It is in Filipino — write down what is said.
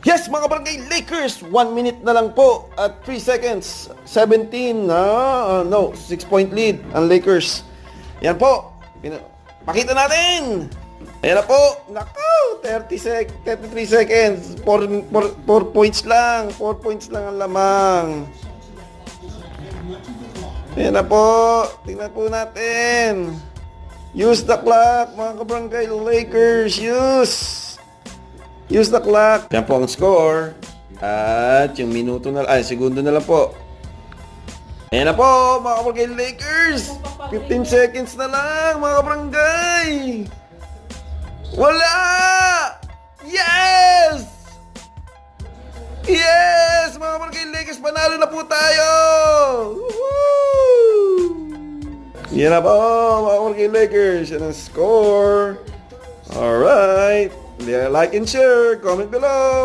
Yes, mga barangay Lakers, 1 minute na lang po at 3 seconds. 17, 6-point lead ang Lakers. Yan po. Pakita natin. Ayan na po. Naku, 33 seconds. 4 points lang. 4 points lang ang lamang. Ayan na po. Tingnan po natin. Use the clock, mga kabarangay Lakers. Use the clock. Yan po ang score. At yung minuto na, segundo na lang po. Ayan na po, mga kabarangay Lakers. 15 seconds na lang, mga kabarangay. Wala! Yes! Yes! Mga kabarangay Lakers, panalo na po tayo! Woohoo! Yan na po, mga kabarangay Lakers. Yan ang score. Alright. Like and share. Comment below.